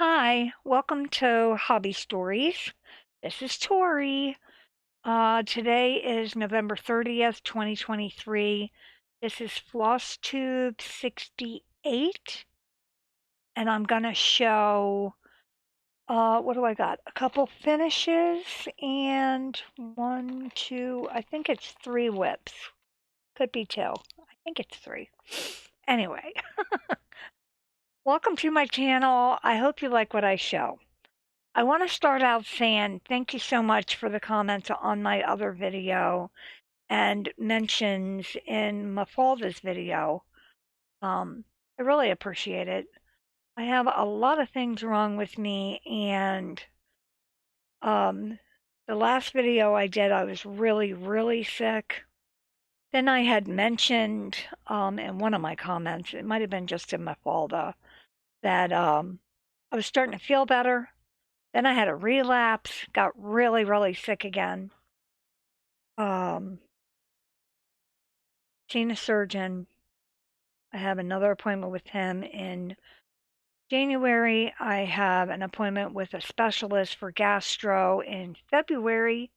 Hi, welcome to Hobby Stories. This is Tori. Today is November 30th, 2023. This is FlossTube 68, and I'm going to show, what do I got? A couple finishes and one, two, I think it's three whips. Could be two. I think it's three. Anyway, welcome to my channel. I hope you like what I show. I want to start out saying thank you so much for the comments on my other video and mentions in Mafalda's video. I really appreciate it. I have a lot of things wrong with me, and the last video I did, I was really, really sick. Then I had mentioned in one of my comments, it might have been just in Mafalda, that I was starting to feel better. Then I had a relapse, got really, really sick again. Seen a surgeon. I have another appointment with him in January. I have an appointment with a specialist for gastro in February.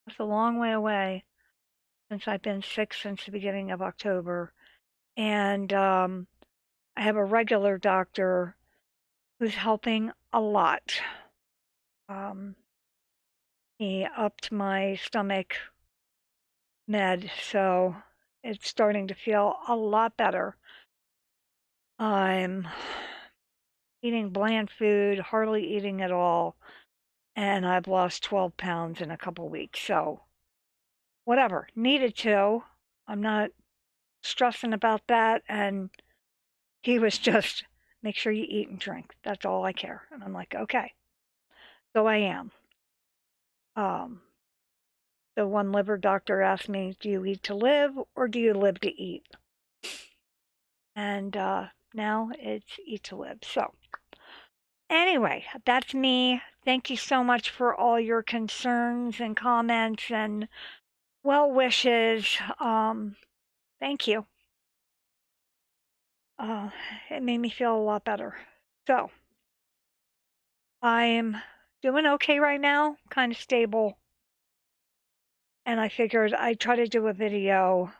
That's a long way away since I've been sick since the beginning of October. And I have a regular doctor who's helping a lot. He upped my stomach med, so it's starting to feel a lot better. I'm eating bland food, hardly eating at all, and I've lost 12 pounds in a couple weeks. So, whatever, needed to. I'm not stressing about that. And he was just, make sure you eat and drink. That's all I care. And I'm like, okay. So I am. The one liver doctor asked me, do you eat to live or do you live to eat? And now it's eat to live. So, anyway, that's me. Thank you so much for all your concerns and comments and well wishes. Thank you. It made me feel a lot better. So, I'm doing okay right now, kind of stable. And I figured I'd try to do a video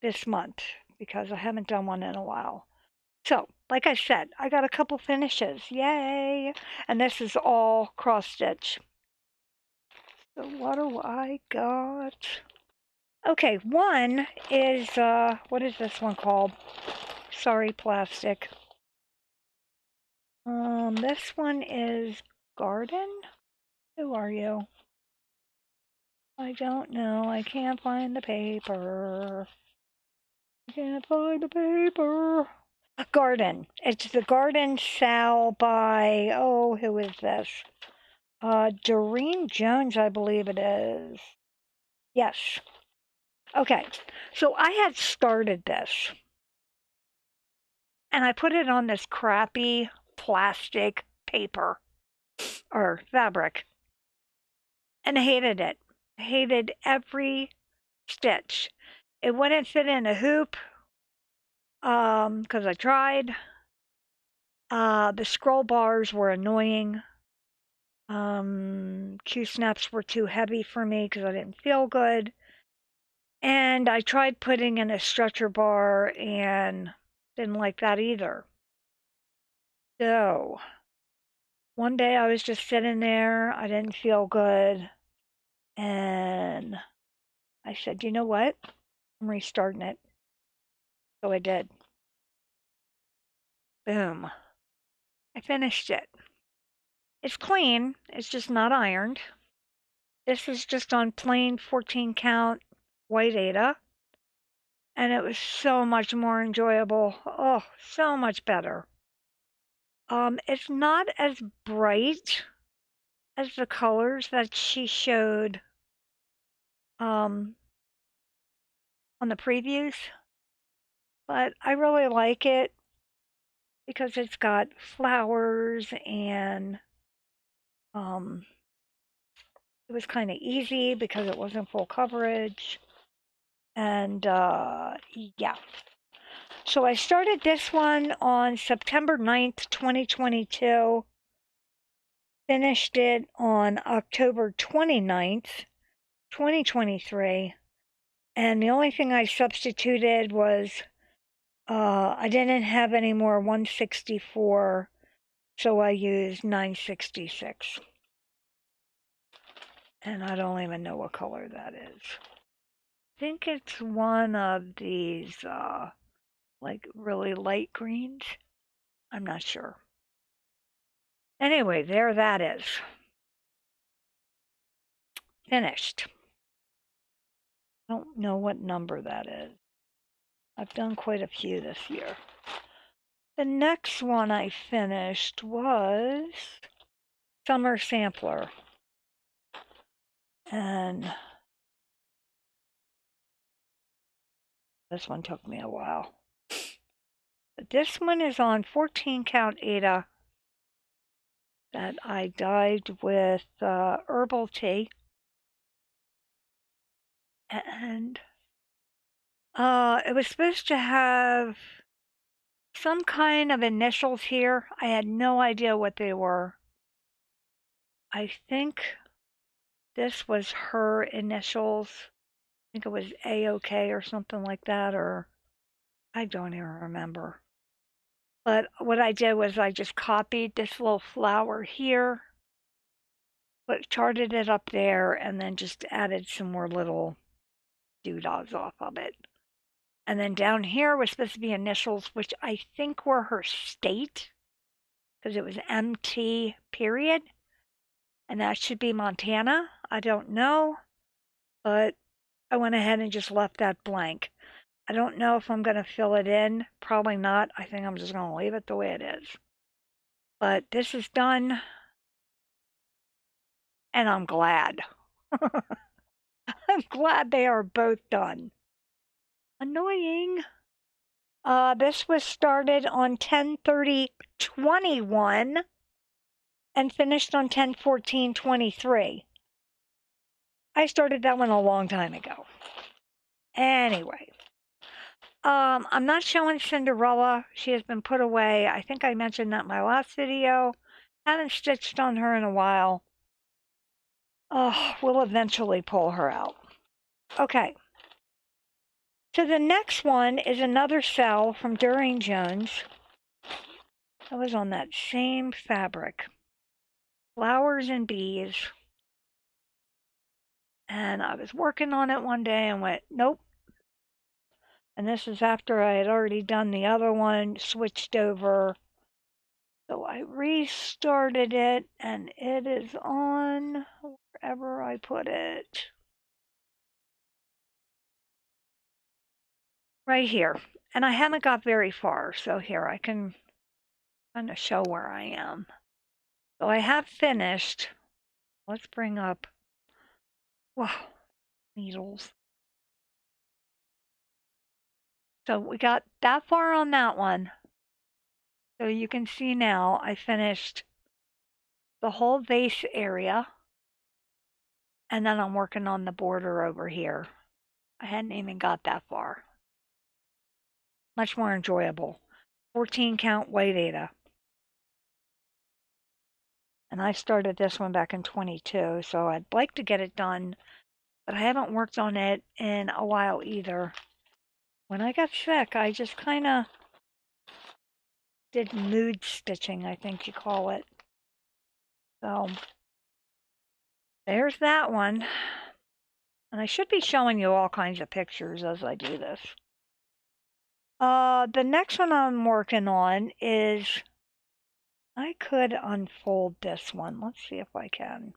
this month because I haven't done one in a while. So, like I said, I got a couple finishes. Yay! And this is all cross stitch. So what do I got? Okay, one is, what is this one called? Sorry, plastic. This one is Garden? Who are you? I don't know. I can't find the paper. I can't find the paper. Garden. It's the Garden Sal by, oh, who is this? Durene Jones, I believe it is. Yes. Okay, so I had started this, and I put it on this crappy plastic paper, or fabric, and I hated it. I hated every stitch. It wouldn't fit in a hoop, because I tried. The scroll bars were annoying. Q-snaps were too heavy for me because I didn't feel good. And I tried putting in a stretcher bar and didn't like that either. So, one day I was just sitting there, I didn't feel good, and I said, you know what? I'm restarting it. So I did. Boom. I finished it. It's clean, it's just not ironed. This is just on plain 14 count white Aida, and it was so much more enjoyable. Oh, so much better. It's not as bright as the colors that she showed on the previews, but I really like it because it's got flowers and it was kind of easy because it wasn't full coverage. And yeah. So I started this one on September 9th, 2022. Finished it on October 29th, 2023. And the only thing I substituted was I didn't have any more 164, so I used 966. And I don't even know what color that is. I think it's one of these, like really light greens. I'm not sure. Anyway, there that is. Finished. I don't know what number that is. I've done quite a few this year. The next one I finished was Summer Sampler. And this one took me a while. But this one is on 14 count Ada that I dyed with herbal tea. And it was supposed to have some kind of initials here. I had no idea what they were. I think this was her initials. I think it was A-OK or something like that, or I don't even remember. But what I did was I just copied this little flower here, but charted it up there, and then just added some more little doodads off of it. And then down here was supposed to be initials, which I think were her state, because it was MT period, and that should be Montana. I don't know, but I went ahead and just left that blank. I don't know if I'm going to fill it in. Probably not. I think I'm just going to leave it the way it is. But this is done, and I'm glad. I'm glad they are both done. Annoying. This was started on 10/30/21 and finished on 10/14/23. I started that one a long time ago. Anyway, I'm not showing Cinderella. She has been put away. I think I mentioned that in my last video. Haven't stitched on her in a while. Oh, we'll eventually pull her out. Okay. So the next one is another cell from Durene Jones. That was on that same fabric. Flowers and bees. And I was working on it one day and went, nope. And this is after I had already done the other one, switched over. So I restarted it, and it is on wherever I put it. Right here. And I haven't got very far, so here I can kind of show where I am. So I have finished. Let's bring up, wow, needles. So we got that far on that one. So you can see now I finished the whole vase area. And then I'm working on the border over here. I hadn't even got that far. Much more enjoyable. 14 count white Ada. And I started this one back in 22, so I'd like to get it done, but I haven't worked on it in a while either. When I got sick, I just kind of did mood stitching, I think you call it. So there's that one. And I should be showing you all kinds of pictures as I do this. The next one I'm working on is, I could unfold this one. Let's see if I can.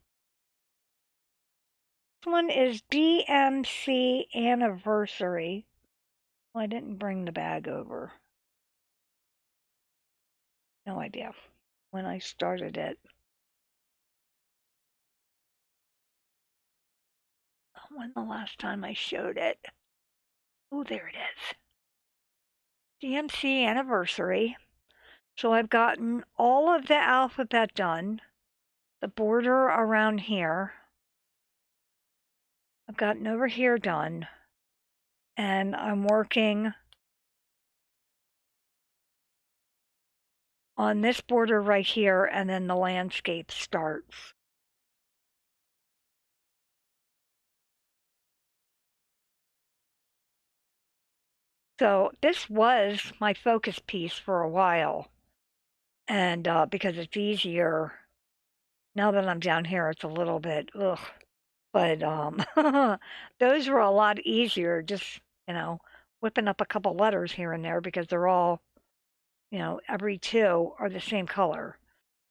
This one is DMC Anniversary. Well, I didn't bring the bag over. No idea when I started it. When the last time I showed it. Oh, there it is. DMC Anniversary. So I've gotten all of the alphabet done. The border around here. I've gotten over here done. And I'm working on this border right here, and then the landscape starts. So this was my focus piece for a while, and because it's easier. Now that I'm down here, it's a little bit ugh. But those were a lot easier, just, whipping up a couple letters here and there because they're all, every two are the same color.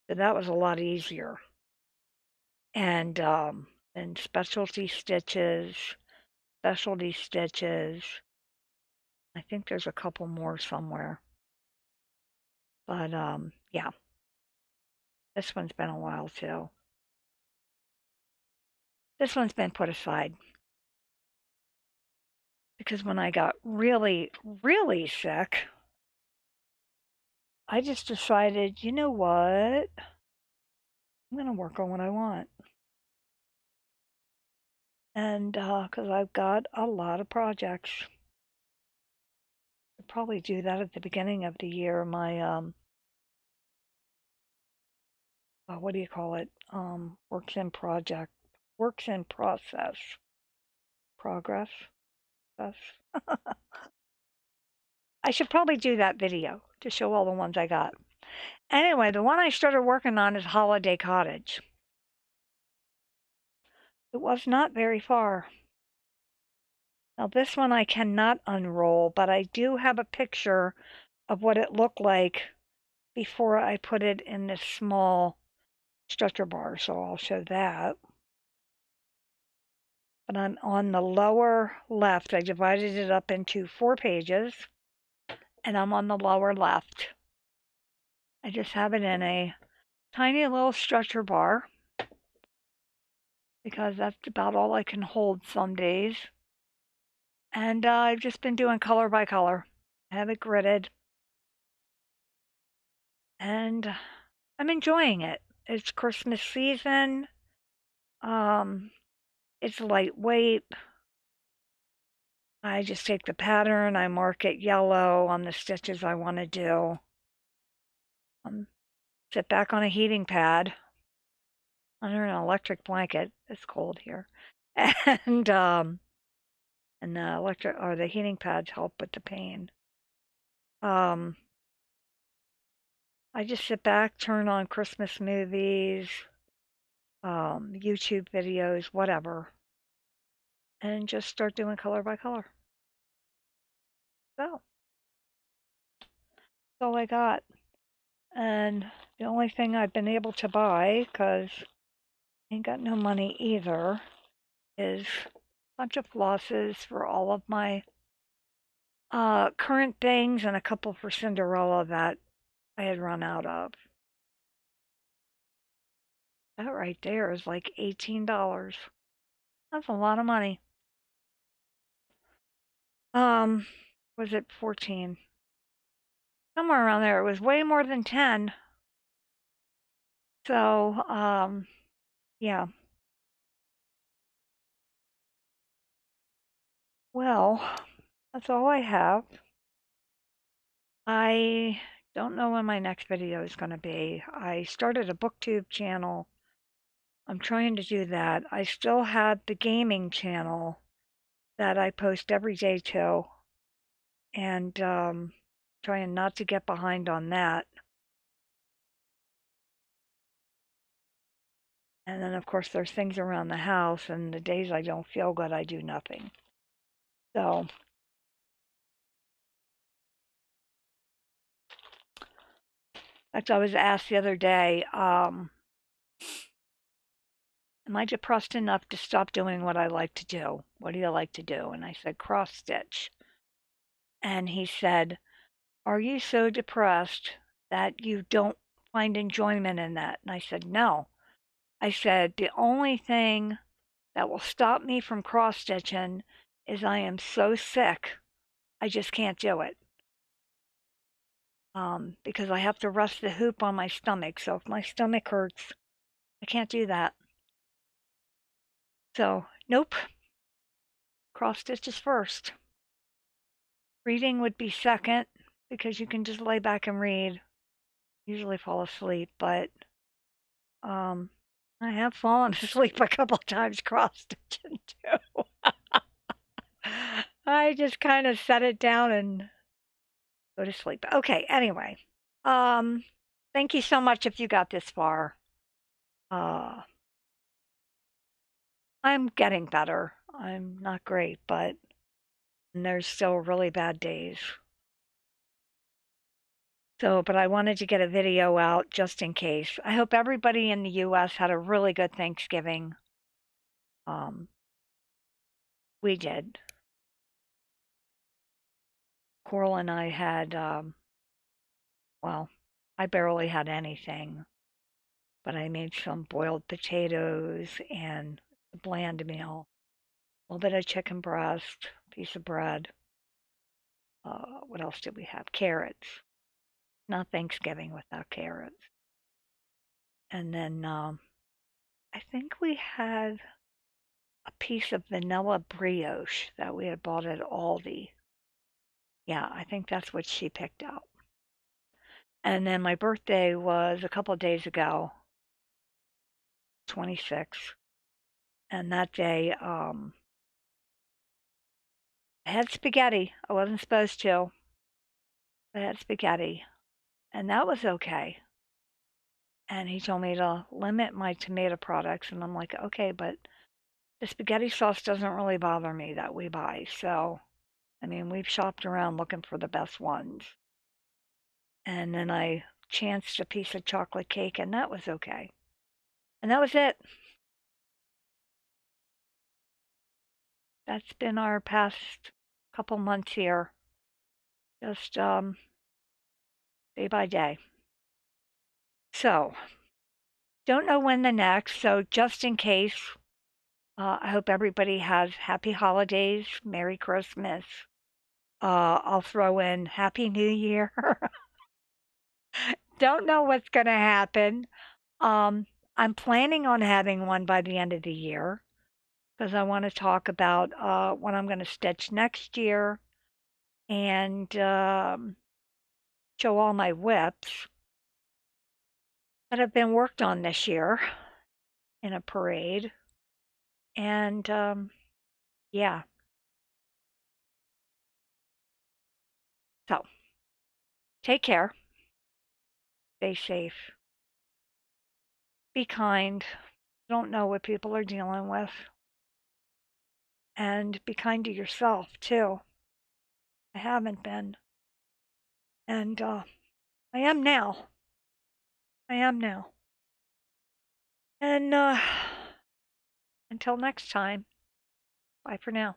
So that was a lot easier. And specialty stitches. I think there's a couple more somewhere. But yeah, this one's been a while too. This one's been put aside because when I got really, really sick, I just decided, you know what? I'm going to work on what I want. And because I've got a lot of projects. I'll probably do that at the beginning of the year. My, what do you call it? Works in process. Progress. Yes. I should probably do that video to show all the ones I got. Anyway, the one I started working on is Holiday Cottage. It was not very far. Now this one I cannot unroll, but I do have a picture of what it looked like before I put it in this small stretcher bar, so I'll show that. But I'm on the lower left. I divided it up into 4 pages, and I'm on the lower left. I just have it in a tiny little stretcher bar because that's about all I can hold some days. And I've just been doing color by color. I have it gridded. And I'm enjoying it. It's Christmas season. It's lightweight. I just take the pattern, I mark it yellow on the stitches I want to do. Sit back on a heating pad under an electric blanket. It's cold here. And the heating pads help with the pain. I just sit back, turn on Christmas movies, YouTube videos, whatever, and just start doing color by color. So that's all I got. And the only thing I've been able to buy, because I ain't got no money either, is a bunch of flosses for all of my current things and a couple for Cinderella that I had run out of. That right there is like $18. That's a lot of money. Was it 14? Somewhere around there. It was way more than 10. So, yeah. Well, that's all I have. I don't know when my next video is going to be. I started a BookTube channel. I'm trying to do that. I still have the gaming channel that I post every day to, and trying not to get behind on that. And then, of course, there's things around the house, and the days I don't feel good, I do nothing. So, I was asked the other day, am I depressed enough to stop doing what I like to do? What do you like to do? And I said, cross stitch. And he said, are you so depressed that you don't find enjoyment in that? And I said, no. I said, the only thing that will stop me from cross stitching is I am so sick, I just can't do it. Because I have to rest the hoop on my stomach. So if my stomach hurts, I can't do that. So, nope. Cross stitches first. Reading would be second because you can just lay back and read. usually fall asleep, but I have fallen asleep a couple times cross stitching too. I just kind of set it down and go to sleep. Okay, anyway. Um, Thank you so much if you got this far. Uh, I'm getting better. I'm not great, but there's still really bad days. So, but I wanted to get a video out just in case. I hope everybody in the US had a really good Thanksgiving. Um, we did. Coral and I had, well, I barely had anything, but I made some boiled potatoes and a bland meal, a little bit of chicken breast, piece of bread. What else did we have? Carrots. Not Thanksgiving without carrots. And then I think we had a piece of vanilla brioche that we had bought at Aldi. Yeah, I think that's what she picked out. And then my birthday was a couple of days ago, 26. And that day, I had spaghetti. I wasn't supposed to. I had spaghetti. And that was okay. And he told me to limit my tomato products. And I'm like, okay, but the spaghetti sauce doesn't really bother me that we buy. So, I mean, we've shopped around looking for the best ones. And then I chanced a piece of chocolate cake, and that was okay. And that was it. That's been our past couple months here. Just day by day. So, don't know when the next. So, just in case, I hope everybody has happy holidays, Merry Christmas. I'll throw in Happy New Year. Don't know what's going to happen. I'm planning on having one by the end of the year because I want to talk about what I'm going to stitch next year and show all my whips that have been worked on this year in a parade. And yeah, so take care, stay safe, be kind. Don't know what people are dealing with. And be kind to yourself too. I haven't been. And I am now. I am now. And until next time, bye for now.